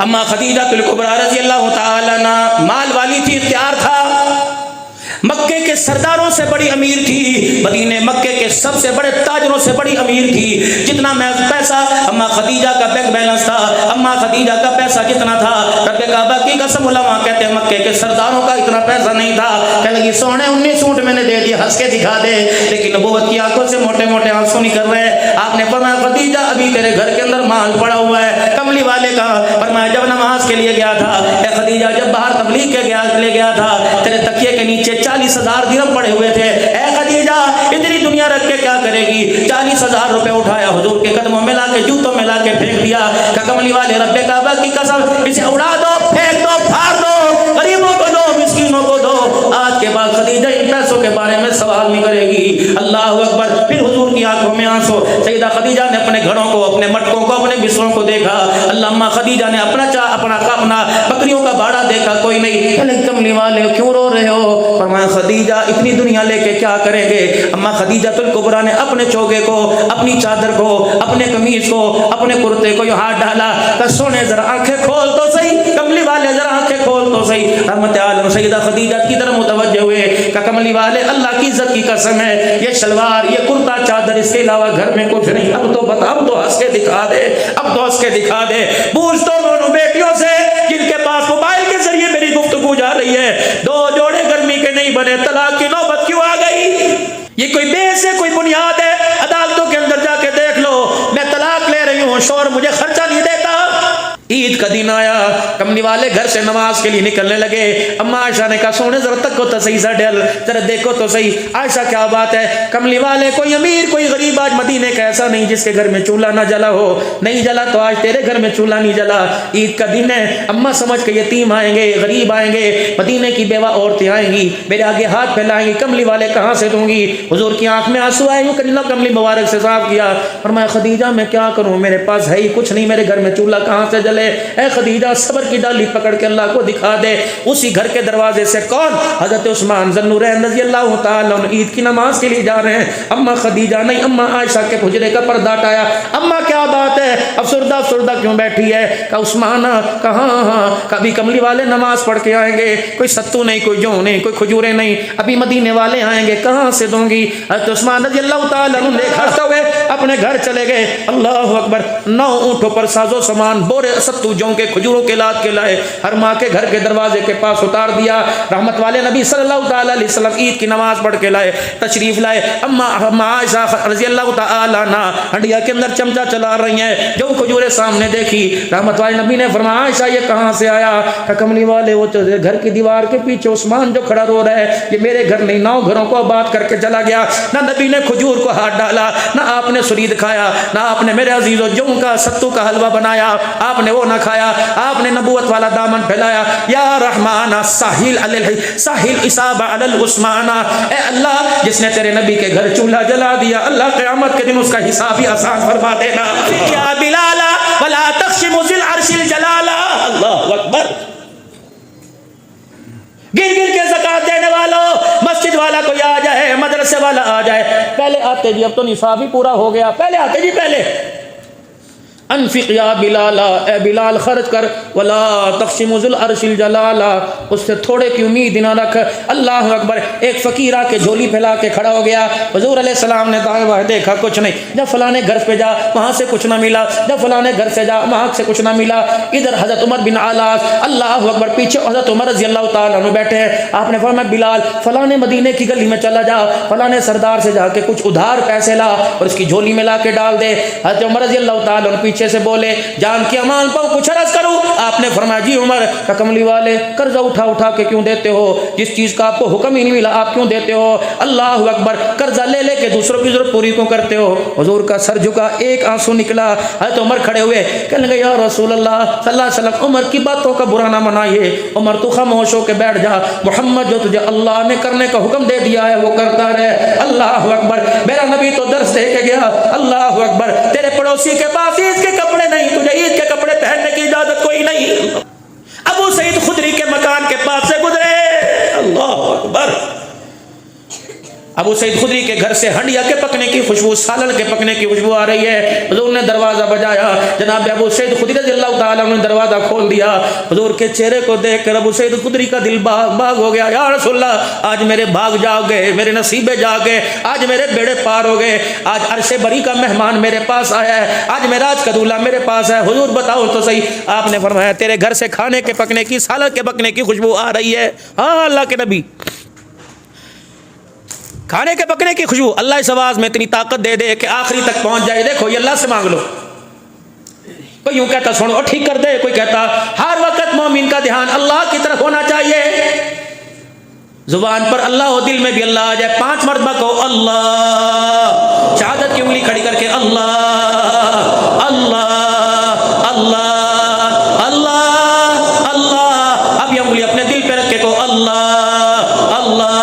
اما خدیجہ الکبریٰ رضی اللہ تعالی عنہ مال والی تھی، اختیار تھا، مکے کے سرداروں سے بڑی امیر تھی، مدینے مکے کے سب سے بڑے تاجروں سے بڑی امیر تھی۔ جتنا پیسہ اما خدیجہ کا بینک بیلنس تھا، اما خدیجہ کا پیسہ جتنا تھا، رب کعبہ کی قسم علماء کہتے ہیں مکے کے سرداروں کا اتنا پیسہ نہیں تھا۔ کہنے لگی سونے 19 اونٹ میں نے دے دیے، ہنس کے دکھا دے، لیکن نبوت کی آنکھوں سے موٹے موٹے آنسو نہیں کر رہے۔ آپ نے فرمایا خدیجہ ابھی تیرے گھر کے اندر مال پڑا ہوا ہے۔ کملی والے کا فرمایا جب نماز کے لیے گیا تھا، اے خدیجہ جب باہر تبلیغ کے لے گیا تھا، تیرے تکیے کے نیچے 40,000 درہم پڑے ہوئے تھے۔ اے خدیجہ اتنی دنیا رکھ کے کیا کرے گی؟ 40,000 روپے اٹھایا، حضور کے قدموں میں لا کے جوتوں میں لا کے پھینک دیا کہ کملی والے رب کعبہ کی قسم اسے اڑا دو، پھینک دو، پھاڑ دو، غریبوں کو دو، مسکینوں کو دو۔ آج کے بعد خدیجہ ان پیسوں کے بارے میں سوال نہیں کرے گی۔ اللہ اکبر۔ پھر حضور کی آنکھوں میں آنسو۔ سیدہ خدیجہ نے اپنے گھڑوں کو، اپنے مٹکوں کو، اپنے بستروں کو دیکھا۔ علامہ خدیجہ نے اپنا بکریوں کا باڑا دیکھا، کوئی نہیں۔ کملی والے کیوں رو رہے ہو؟ فرمایا خدیجہ اتنی دنیا لے کے کیا کریں گے؟ اما خدیجہ الکبریٰ نے اپنے چوگے کو، اپنی چادر کو، اپنے قمیص کو، اپنے کرتے کو یوں ہاتھ ڈالا کہ سونے ذرا آنکھیں کھول تو صحیح، کملی والے ذرا آنکھیں کھول تو صحیح۔ رحمت عالم سیدہ خدیجہ کی طرف متوجہ ہوئے کہ کملی والے اللہ کی عزت کی قسم ہے، یہ شلوار، یہ کرتا چادر، اس کے علاوہ گھر میں کچھ نہیں، اب تو بتا، اب تو ہنس کے دکھا دے، اب تو ہنس کے دکھا دے۔ پوچھ تو دونوں بیٹیوں سے جن کے پاس موبائل کے ذریعے میری گفتگو جا رہی ہے، دو جوڑے گرمی کے نہیں بنے، طلاق کی نوبت کیوں آ گئی؟ یہ کوئی بیس ہے، کوئی بنیاد ہے؟ عدالتوں کے اندر جا کے دیکھ لو، میں طلاق لے رہی ہوں، شوہر مجھے خرچہ نہیں دیتا۔ عید کا دن آیا، کملی والے گھر سے نماز کے لیے نکلنے لگے۔ اما عائشہ نے کہا سونے ذرا تک کو تو صحیح سا ڈل، ذرا دیکھو تو صحیح عائشہ کیا بات ہے؟ کملی والے کوئی امیر کوئی غریب آج مدینے کا ایسا نہیں جس کے گھر میں چولہا نہ جلا ہو، نہیں جلا تو آج تیرے گھر میں چولہا نہیں جلا۔ عید کا دن ہے، اما سمجھ کے یتیم آئیں گے، غریب آئیں گے، مدینے کی بیوہ عورتیں آئیں گی، میرے آگے ہاتھ پھیلائیں گی، کملی والے کہاں سے دوں گی؟ حضور کی آنکھ میں آنسو آئے، کملی مبارک سے صاف کیا، فرمایا خدیجہ میں کیا کروں، میرے پاس ہے ہی کچھ نہیں، میرے گھر میں چولہا کہاں سے جلے؟ اے خدیجہ صبر کی ڈالی پکڑ کے اللہ کو دکھا دے۔ اسی گھر کے دروازے سے کون؟ حضرت عثمان ذو النورین رضی اللہ تعالی عنہ عید کی نماز کے لیے جا رہے ہیں۔ اما خدیجہ نہیں، اما عائشہ کے حجرے کا پردہ ہٹایا۔ اما کیا بات ہے، افسردہ افسردہ کیوں بیٹھی ہے؟ کہ عثمان کہاں، کبھی کملی والے نماز پڑھ کے آئیں گے، کوئی ستو نہیں، کوئی جو نہیں، کوئی کھجورے نہیں، ابھی مدینے والے آئیں گے، کہاں سے دوں گی؟ حضرت عثمان رضی اللہ تعالی عنہ نے کھڑتے ہوئے اپنے گھر چلے گئے۔ اللہ اکبر۔ 9 اونٹوں پر ساز و سامان، بورے ستو جو کے کھجوروں کے لاد کے لائے، ہر ماں کے گھر کے دروازے کے پاس اتار دیا۔ رحمت والے نبی صلی اللہ تعالی علیہ وسلم عید کی نماز پڑھ کے لائے، تشریف لائے۔ اما عائشہ رضی اللہ تعالی عنہ ہنڈیا کے اندر چمچہ چلا رہی ہیں، جو کھجورے سامنے دیکھی، رحمت والے نبی نے فرمایا عائشہ یہ کہاں سے آیا؟ کہ کملی والے وہ گھر کی دیوار کے پیچھے عثمان جو کھڑا رو رہا ہے، یہ میرے گھر نہیں، 9 گھروں کو آباد کر کے چلا گیا۔ نہ نبی نے کھجور کو ہاتھ ڈالا، نہ آپ نے سرید کھایا، نہ آپ نے میرے عزیزوں جو کا ستو کا حلوہ بنایا، آپ نے وہ نہ کھایا، آپ نے نبوت والا دامن پھیلایا۔ یا رحمان ساحل اصاب علی العثمان، اے اللہ جس نے تیرے نبی کے گھر چولہا جلا دیا، اللہ قیامت کے دن اس کا حساب ہی آسان فرما دینا۔ یا بلال ولا تخشم ذی العرش الجلال، اللہ اکبر۔ گر گر کے زکات دینے والوں، مسجد والا کوئی آ جائے، مدرسے والا آ جائے، پہلے آتے جی اب تو نصاب ہی پورا ہو گیا، پہلے آتے جی پہلے انفق یا بلال، اے بلال خرچ کر، ولا تقسم ذو العرش الجلال، اس سے تھوڑے کی امید نہ رکھ۔ اللہ اکبر۔ ایک فقیر آ کے جھولی پھیلا کے کھڑا ہو گیا، حضور علیہ السلام نے دیکھا کچھ نہیں، جب فلانے گھر پہ جا وہاں سے کچھ نہ ملا، جب فلانے گھر سے جا وہاں سے کچھ نہ ملا۔ ادھر حضرت عمر بن علاس، اللہ اکبر، پیچھے حضرت عمر رضی اللہ تعالیٰ عنہ بیٹھے ہیں۔ آپ نے فرمایا بلال فلانے مدینے کی گلی میں چلا جا، فلانے سردار سے جا کے کچھ ادھار پیسے لا اور اس کی جھولی میں لا کے ڈال دے۔ حضرت عمر رضی اللہ تعالیٰ عنہ پیچھے سے بولے جان کی امان پاؤں کچھ عرض کروں؟ آپ نے فرمایا جی عمر، کہ کملی والے قرضہ اٹھا اٹھا کے کیوں دیتے ہو؟ جس چیز کا آپ کو حکم ہی نہیں ملا آپ کیوں دیتے ہو؟ اللہ اکبر۔ قرضہ لے لے کے دوسروں کی ضرورت پوری کیوں کرتے ہو؟ حضور کا سر جھکا، ایک آنسو نکلا۔ حضرت عمر کھڑے ہوئے، کہنے لگے یا رسول اللہ صلی اللہ علیہ وسلم عمر کی باتوں کا برا نہ منائیے، عمر تو خاموش ہو کے بیٹھ جا، محمد جو تجھے اللہ نے کرنے کا حکم دے دیا ہے وہ کرتا رہے۔ اللہ اکبر۔ میرا نبی تو درس دے کے گیا، اللہ اکبر۔ تیرے پڑوسی کے پاس عید کے کپڑے نہیں، تجھے عید کے کپڑے پہننے کی اجازت کوئی نہیں۔ ابو سعید خدری کے مکان کے پاس سے گزرے، اللہ اکبر۔ ابو سعید خدری کے گھر سے ہنڈیا کے پکنے کی خوشبو، سالن کے پکنے کی خوشبو آ رہی ہے۔ حضور نے دروازہ بجایا، جناب ابو سعید خدری رضی اللہ تعالیٰ نے دروازہ کھول دیا۔ حضور کے چہرے کو دیکھ کر ابو سعید خدری کا دل باغ ہو گیا، یا رسول اللہ آج میرے بھاگ جاؤ گے، میرے نصیبے جا گئے، آج میرے بیڑے پار ہو گئے، آج عرش بری کا مہمان میرے پاس آیا ہے، آج معراج کا دولہا میرے پاس ہے۔ حضور بتاؤ تو صحیح، آپ نے فرمایا تیرے گھر سے کھانے کے پکنے کی، سالن کے پکنے کی خوشبو آ رہی ہے۔ ہاں اللہ کے نبی، کھانے کے پکنے کی خوشبو، اللہ اس آواز میں اتنی طاقت دے دے کہ آخری تک پہنچ جائے۔ دیکھو یہ اللہ سے مانگ لو، کوئی یوں کہتا سنو اور ٹھیک کر دے، کوئی کہتا ہر وقت مومن کا دھیان اللہ کی طرف ہونا چاہیے، زبان پر اللہ ہو دل میں بھی اللہ آ جائے۔ 5 مرتبہ کہو اللہ، شہادت کی انگلی کھڑی کر کے اللہ اللہ اللہ اللہ اللہ، اب یہ انگلی اپنے دل پہ رکھ کے کہو اللہ اللہ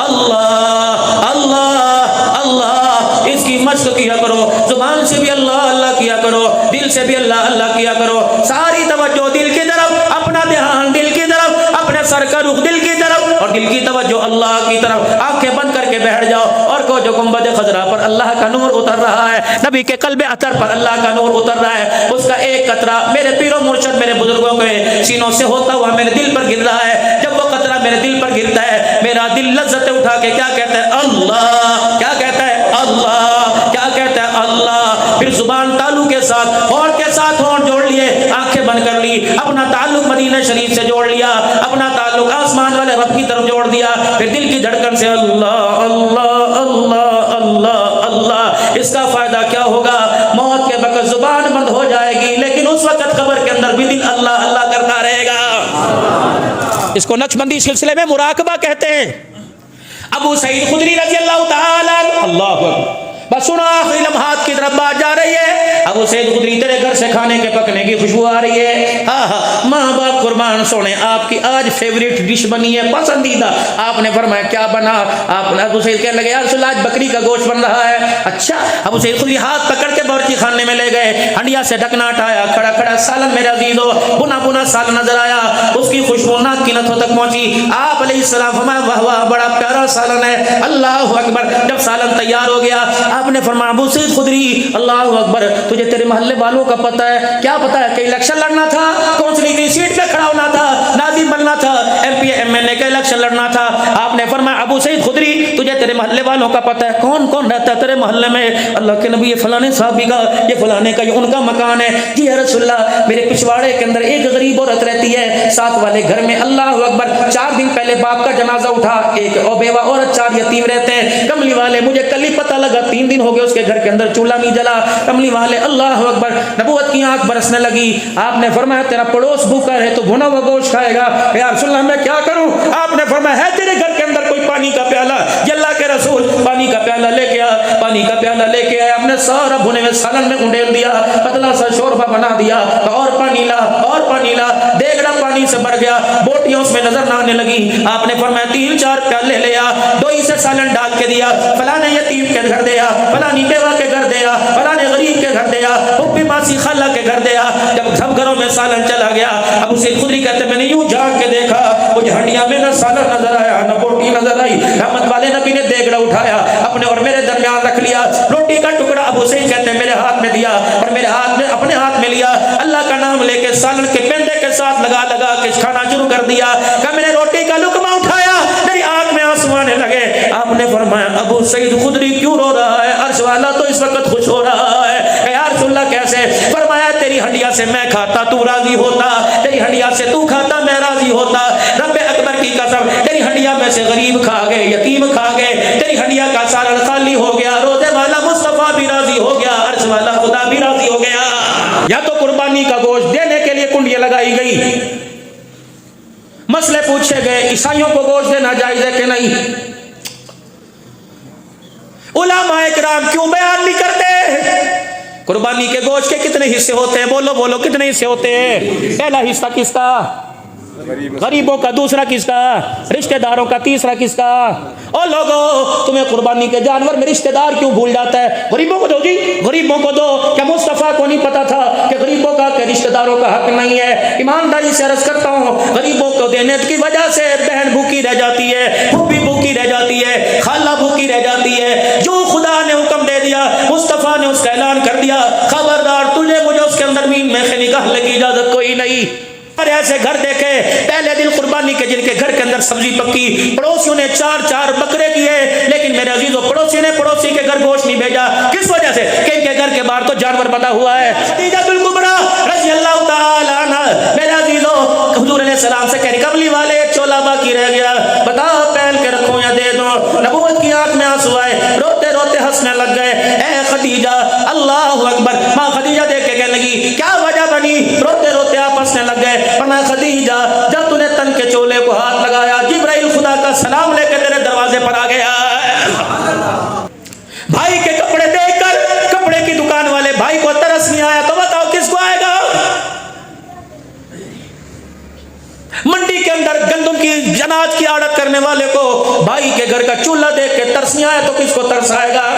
اللہ اللہ اللہ، اس کی مشق کیا کرو، زبان سے بھی اللہ اللہ کیا کرو، دل سے بھی اللہ اللہ کیا کرو، ساری توجہ دل کی طرف، اپنا دھیان دل کی طرف، اپنے سر کا رخ دل کی طرف اور دل کی توجہ اللہ کی طرف، آنکھیں بند کر کے بیٹھ جاؤ اور کہو جو گنبد خضرا پر اللہ کا نور اتر رہا ہے، نبی کے قلب اطہر پر اللہ کا نور اتر رہا ہے، اس کا ایک قطرہ میرے پیر و مرشد میرے بزرگوں کے سینوں سے ہوتا ہوا میرے دل پر گر رہا ہے، جب وہ قطرہ میرے دل پر گرتا ہے میرا دل لذت اٹھا کے کیا کہتا ہے اللہ، کیا کہتا ہے اللہ، کیا کہتا ہے اللہ، پھر زبان تالو کے ساتھ ہونٹ کے ساتھ ہونٹ جوڑ لیے، آنکھیں بند کر لی، اپنا تعلق مدینہ شریف سے جوڑ لیا، اپنا تعلق آسمان والے رب کی طرف جوڑ دیا، پھر دل کی دھڑکن سے اللہ اللہ اللہ اللہ اللہ۔ اس کا فائدہ کیا ہوگا؟ موت کے وقت زبان بند ہو جائے گی لیکن اس وقت قبر کے اندر بھی دل اللہ اللہ کرتا رہے گا۔ اس کو نقشبندی سلسلے میں مراقبہ کہتے ہیں۔ ابو سعید خدری رضی اللہ تعالی اللہ اکبر، بس سنا آخری لمحات کی طرف بات جا رہی ہے، ابو سعید خدری تیرے گھر سے کھانے کے پکنے کی خوشبو آ رہی ہے، ہاں ہاں ماں باپ قربان سونے آپ کی آج فیوریٹ ڈش بنی ہے، پسندیدہ، آپ نے فرمایا کیا بنا؟ آپ نے ابو سعید کہنے لگے یا رسول اللہ آج بکری کا گوشت بن رہا ہے۔ اچھا، ابو سعید خدری ہاتھ پکڑ کے باورچی خانے میں لے گئے، ہنڈیا سے ڈھکنا ہٹایا، کھڑا کھڑا سالن میرے عزیزو بنا بنا سالن نظر آیا، اس کی خوشبو ناک کی نتھوں تک پہنچی، آپ علیہ السلام فرمایا واہ واہ بڑا پیارا سالن ہے، اللہ اکبر۔ جب سالن تیار ہو گیا آپ نے فرمایا ابو سعید خدری اللہ اکبر تجھے تیرے محلے والوں کا پتہ ہے؟ کیا پتہ ہے؟ کہ الیکشن لڑنا تھا، کونسلنگ کی سیٹ پہ کھڑا ہونا تھا، ناظم بننا تھا، ایم پی ایم این اے کا الیکشن لڑنا تھا۔ آپ نے فرمایا ابو سعید خدری تجھے تیرے محلے والوں کا پتہ ہے؟ کون کون رہتا ہے تیرے محلے میں؟ اللہ کے نبی یہ فلانے صحابی کا، یہ فلانے کا، یہ ان کا مکان ہے۔ جی یا رسول اللہ میرے پچھواڑے کے اندر ایک غریب عورت رہتی ہے، ساتھ والے گھر میں اللہ اکبر 4 دن پہلے باپ کا جنازہ اٹھا، ایک بیوہ عورت 4 یتیم رہتے ہیں، کملی والے مجھے کل ہی پتہ لگا 3 دن ہو گئے اس کے گھر کے اندر چولہا نہیں جلا، کملی والے اللہ اکبر نبوت کی آنکھ برسنے لگی۔ آپ نے فرمایا تیرا پڑوس بھوکا ہے تو بھنا ہوا گوشت کھائے گا۔ یا رسول اللہ میں کیا کروں؟ آپ نے فرمایا ہے تیرے گھر کے اندر کوئی پانی کا پیالہ؟ یہ اللہ کے رسول پانی کا پیالہ لے کے آ، پانی کا پیالہ لے کے آیا، آپ نے سارا بھنے ہوئے سالن میں انڈیل دیا، پتلا سا شوربہ بنا دیا، اور پانی لا اور پانی لا، دیگڑا پانی سے بھر گیا، بوٹیاں اس میں نظر نہ آنے لگی۔ آپ نے فرمایا 3-4 پیالے لے آ، 2 سے سالن ڈال کے دیا، فلانے یتیم کے گھر دیا، فلانی بیوہ کے گھر دیا، فلانے غریب کے گھر دیا، پھپھی ماسی خالہ کے گھر دیا۔ جب سب گھروں میں سالن چلا گیا ابو سعید خدری کہتے میں نے یوں جھانک کے دیکھا، مجھے ہنڈیا میں نہ سالن نظر آیا نہ بوٹی نظر آئی۔ رحمت والے نبی نے دیگڑا اٹھایا اپنے اور میرے درمیان رکھ لیا، روٹی کا ٹکڑا ابو سعید کہتے میرے ہاتھ میں دیا اور میرے ہاتھ میں اپنے ہاتھ میں لیا، اللہ کا نام لے کے سالن کے پیندے کے ساتھ لگا لگا کے کھانا شروع کر دیا۔ کہ میں نے روٹی کا لقمہ اٹھایا میری آنکھ میں آنسو آنے لگے۔ آپ نے فرمایا ابو سعید خدری کیوں رو رہا ہے؟ عرش والا تو اس وقت خوش ہو رہا ہے۔ کہ یا رسول اللہ کیسے؟ فرمایا تیری ہنڈیا سے میں کھاتا تو راضی ہوتا، تیری ہنڈیا سے تو کھاتا میں راضی ہوتا، رب اکبر کی قسم تیری ہنڈیا میں سے غریب کھا گئے، یتیم کھا گئے، تیری ہنڈیا کا سالن خالی ہو گیا، روزے والا مصطفیٰ بھی راضی ہو گیا، عرش والا خدا بھی راضی ہو گیا۔ یا تو قربانی کا گوشت دینے کے لیے کنڈیاں لگائی گئی، مسئلے پوچھے گئے عیسائیوں کو گوشت دینا جائز ہے کہ نہیں؟ علماء کرام کیوں بیان نہیں کرتے؟ قربانی کے گوشت کے کتنے حصے ہوتے ہیں؟ بولو بولو کتنے حصے ہوتے ہیں؟ پہلا حصہ کس کا؟ غریبوں کا دوسرا کس کا؟ رشتہ داروں کا تیسرا کس کا؟ او لوگو تمہیں قربانی کے جانور میں رشتہ دار کیوں بھول جاتا ہے؟ غریبوں کو دو جی، غریبوں کو دو۔ کیا مصطفیٰ کو نہیں پتا تھا کہ غریبوں کا کہ رشتہ داروں کا حق نہیں ہے؟ ایمانداری سے عرض کرتا ہوں، غریبوں کو دینے کی وجہ سے بہن بھوکی رہ جاتی ہے، پھوپھی بھوکی رہ جاتی ہے، خالہ بھوکی رہ جاتی ہے۔ جو خدا نے حکم دے دیا، مصطفیٰ نے اس کا اعلان کر دیا، خبردار تجھے مجھے اس کے اندر مین میں نکالنے کی اجازت کوئی نہیں۔ اور ایسے گھر دیکھے پہلے دن قربانی کے جن کے گھر کے اندر سبزی پکی، پڑوسیوں نے 4 بکرے کیے، لیکن میرے عزیزوں پڑوسی نے پڑوسی کے گھر گوشت نہیں بھیجا۔ کس وجہ سے؟ کہ ان کے گھر کے باہر تو جانور بندھا ہوا ہے۔ خدیجہ الکبریٰ رضی اللہ تعالی عنہ میرے عزیزوں حضور علیہ السلام سے کہہ رہی کملی والے ایک چولا باقی رہ گیا، بتاؤ پہن کے رکھوں یا دے دو؟ نبوت کی آنکھ میں آنسو آئے، روتے روتے ہنسنے لگ گئے۔ اے خدیجہ، اللہ اکبر۔ ماں خدیجہ دیکھ کے کہنے لگی کیا وجہ بنی؟ روتے روتے آپ ہنسنے لگ گئے۔ فرمایا خدیجہ، جب تو نے تن کے چولے کو ہاتھ لگایا، جبرائیل خدا کا سلام لے کے تیرے دروازے پر آ گیا۔ بھائی کے کپڑے دیکھ کر کپڑے کی دکان والے بھائی کو ترس نہیں آیا تو بتاؤ کس کو آئے گا؟ منڈی کے اندر گندم کی جناز کی آڑت کرنے والے کو بھائی کے گھر کا چولہا دیکھ کے ترس نہیں آیا تو کس کو ترس آئے گا؟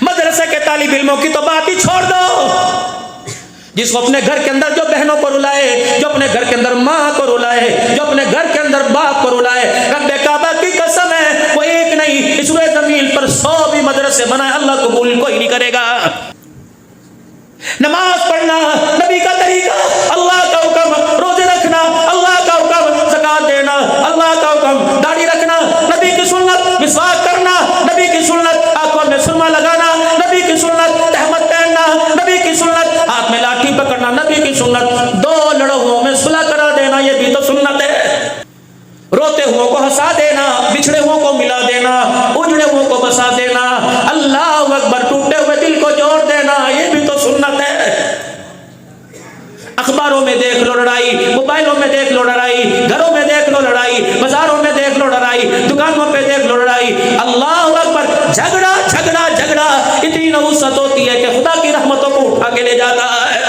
مدرسے کے طالب علموں کی تو بات ہی چھوڑ دو، جس کو اپنے گھر کے اندر جو بہنوں کو رلائے، جو اپنے گھر کے اندر ماں کو رلائے، جو اپنے گھر کے اندر باپ کو رلائے، رب کعبہ کی قسم ہے وہ ایک نہیں اس روئے زمین پر 100 بھی مدرسے بنائے اللہ قبول کوئی نہیں کرے گا۔ نماز پڑھنا نبی کا طریقہ، اللہ کا حکم، روزے رکھنا اللہ کا حکم، زکات دینا اللہ کا حکم، داڑھی رکھنا نبی کی سنت، مسواک کرنا نبی کی سنت، آنکھوں میں سرما لگانا نبی کی سنت، تہمت پہننا نبی کی سنت، ہاتھ میں لاٹھی پکڑنا نبی کی سنت، 2 لڑوں میں صلح کرا دینا یہ بھی تو سنت ہے، روتے ہوں کو ہنسا دینا، بچھڑے ہوں کو ملا دینا، اجڑے ہوں کو بسا دینا، اللہ اکبر، ٹوٹے ہوئے دل کو جوڑ دینا یہ بھی تو سنت ہے۔ اخباروں میں دیکھ لو لڑائی، موبائلوں میں دیکھ لو لڑائی، گھروں میں دیکھ لو لڑائی، بازاروں میں دیکھ لو لڑائی، دکانوں پہ دیکھ لو لڑائی، اللہ اکبر، جھگڑا جھگڑا جھگڑا، اتنی نحوست ہوتی ہے کہ خدا کی رحمتوں کو اٹھا کے لے جاتا ہے۔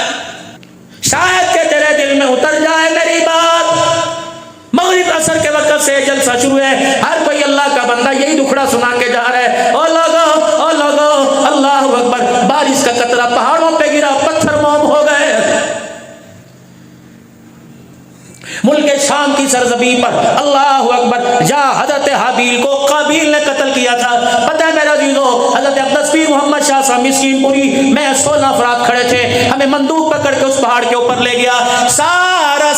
شاید کہ تیرے دل میں اتر جائے میری بات، مغرب عصر کے وقت سے جلسہ شروع ہے، ہر کوئی اللہ کا بندہ یہی دکھڑا سنا کے جا رہا ہے، او لوگو اللہ اکبر، بارش کا قطرہ پہاڑوں پہ گرا، پتھر موم ہو گئے۔ ملک شام کی سرزمین پر اللہ اکبر، جہاں حضرت حابیل کو قابیل نے قتل کیا تھا، پتہ ہے میرے عزیزو حضرت عبداللہ محمد شاہ صاحب مسکین پوری میں 16 افراد کھڑے تھے، ہمیں بندوق پکڑ کے اس پہاڑ کے اوپر لے گیا، سارا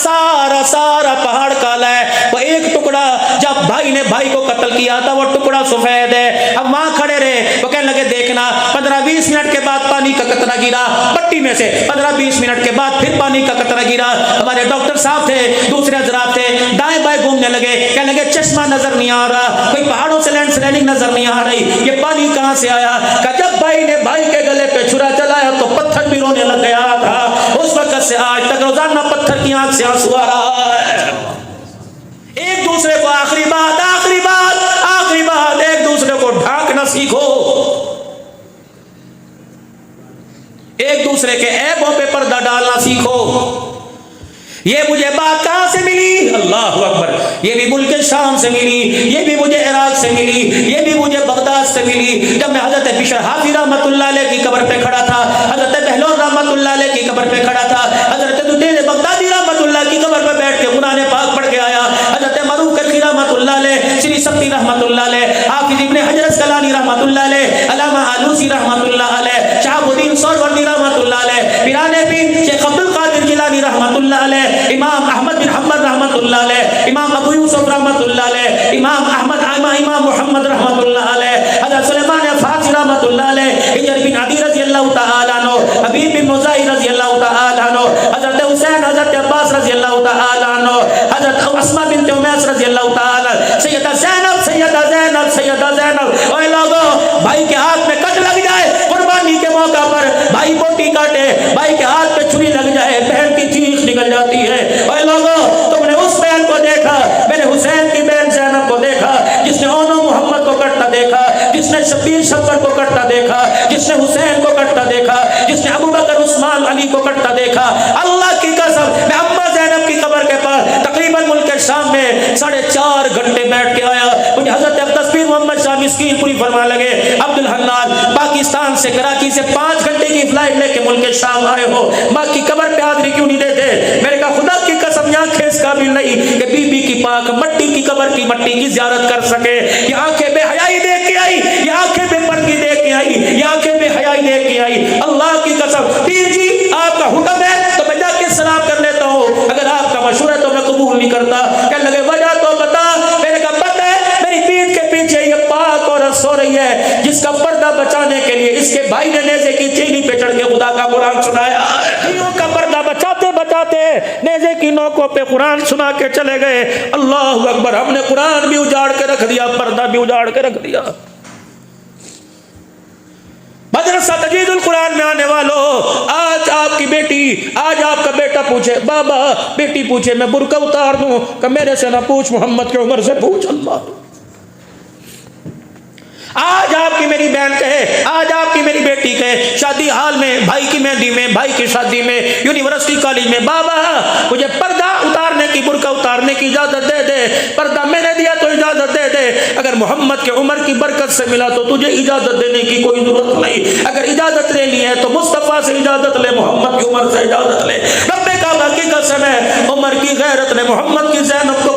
پہاڑ کالا ہے، وہ ایک ٹکڑا جب بھائی نے بھائی کو قتل کیا تھا وہ ٹکڑا سفید ہے۔ اب وہاں کھڑے رہے، وہ کہنے لگے دیکھنا 15-20 منٹ کے بعد پانی کا قطرہ گرا پٹی میں سے، 15-20 منٹ کے بعد پھر پانی کا قطرہ گرا۔ ہمارے ڈاکٹر صاحب تھے، دوسرے حضرات تھے، دائیں بائیں گھومنے لگے، کہنے لگے چشمہ نظر نہیں آ رہا، کوئی پہاڑوں سے لینڈ سلائڈنگ نظر نہیں آ رہی، یہ پانی کہاں سے آیا؟ کہ جب بھائی نے بھائی کے گلے پہ چھرا چلایا تو پتھر بھی رونے لگ گیا تھا، اس وقت سے آج تک روزانہ پتھر کی آنکھ سے آنسو آ رہا ہے۔ ایک دوسرے کو آخری بات ایک دوسرے کو ڈھانکنا سیکھو، ایک دوسرے کے عیبوں پہ پردہ ڈالنا سیکھو۔ یہ مجھے بات کہاں سے ملی؟ اللہ اکبر، یہ بھی ملک شام سے ملی، یہ بھی مجھے عراق سے ملی، یہ بھی مجھے بغداد سے ملی۔ جب میں حضرت بشر حافظ رحمۃ اللہ علیہ کی قبر پہ کھڑا تھا، حضرت بہلول رحمۃ اللہ علیہ کی قبر پہ کھڑا تھا، حضرت دودیل بغدادی رحمۃ اللہ کی قبر پہ بیٹھ کے قرآن پاک پڑھ کے آیا، حضرت معروف کلفی رحمۃ اللہ علیہ، سری سبتی رحمۃ اللہ علیہ، حافظ ابن حجر اسقلانی رحمۃ اللہ علیہ، علامہ آلوسی رحمۃ اللہ علیہ، شہاب الدین سہروردی رحمۃ اللہ علیہ، پیران پیر شیخ عبد القادر جیلانی رحمۃ اللہ علیہ، امام احمد بن حنبل رحمۃ اللہ علیہ، امام ابو یوسف رحمۃ اللہ علیہ، امام محمد رحمۃ اللہ علیہ، حضرت سلیمان فارسی رحمۃ اللہ علیہ، حجر بن عدی رضی اللہ تعالیٰ عنہ، حبیب بن مزاحی رضی اللہ تعالیٰ عنہ، حضرت حسین، حضرت عباس رضی اللہ تعالیٰ عنہ، حضرت اسماء بنت امیس رضی اللہ تعالیٰ، سیدہ زینب، اے لوگو بھائی کے ہاتھ میں کٹ لگ جائے قربانی کے موقع پر، بھائی بوٹی کاٹے، بھائی کے ہاتھ پہ چھری لگ جائے، بہن کی چیخ نکل جاتی ہے۔ اے لوگو تم نے اس بہن کو دیکھا، میں نے حسین کی بہن زینب کو دیکھا، جس نے اونو محمد کو کٹتا دیکھا، جس نے شبیر شبر کو کٹتا دیکھا، جس نے حسین کو کٹتا دیکھا، جس نے ابو بکر عثمان علی کو کٹتا دیکھا۔ اللہ کی قسم میں پوری فرما لگے عبد الحنان پاکستان سے کراچی سے 5 گھنٹے کی فلائٹ لے کے ملک شام آئے ہو، ماں کی قبر پہ حاضری کیوں نہیں دیتے؟ میں نے کہا خدا کی قسم یہ آنکھیں اس قابل نہیں کہ بی بی کی پاک مٹی کی قبر کی مٹی کی زیارت کر سکے۔ یہ آنکھیں بے حیائی دیکھ کے آئی، یہ آنکھیں بے پردگی دیکھ کے آئی، یہ آنکھیں بے حیائی دیکھ کے آئی۔ اللہ کی قسم پیر جی آپ کا حکم ہے تو میں جا کے سلام کر لیتا ہوں، اگر آپ کا مشورہ ہے تو میں قبول نہیں کرتا۔ کہنے لگے وجہ تو بتا۔ میں نے کہا پتہ ہے میری پیٹھ کے پیچھے یہ پاک عورت سو رہی ہے جس کا پردہ بچانے کے لیے اس کے بھائی نے نیزے کی چینی پہ چڑھ کے خدا کا قرآن سنایا۔ بیویوں کا پردہ بچاتے بچاتے نیزے کی نوکوں پہ قرآن سنا کے چلے گئے۔ اللہ اکبر، ہم نے قرآن بھی اجاڑ کے رکھ دیا، پردہ بھی اجاڑ کے رکھ دیا۔ مدرسہ تجوید القرآن میں آنے والوں، آج آپ کی بیٹی، آج آپ کا بیٹا پوچھے بابا، بیٹی پوچھے میں برقع اتار دوں، کہ میرے سے نہ پوچھ، محمد کے عمر سے پوچھ۔ اللہ، آج آپ کی میری بہن کہے، آج آپ کی میری بیٹی کہے شادی حال میں، بھائی کی مہندی میں، بھائی کی شادی میں، یونیورسٹی کالج میں، بابا مجھے پردہ اتارنے کی، برقع اتارنے کی اجازت دے دے، پردہ میں نے دیا تو اجازت دے دے، اگر محمد کے عمر کی برکت سے ملا تو تجھے اجازت دینے کی کوئی ضرورت نہیں، اگر اجازت لینی ہے تو مصطفیٰ سے اجازت لے، محمد کی عمر سے اجازت لے۔ رب کعبہ کی قسم ہے عمر کی غیرت نے محمد کی زینب کو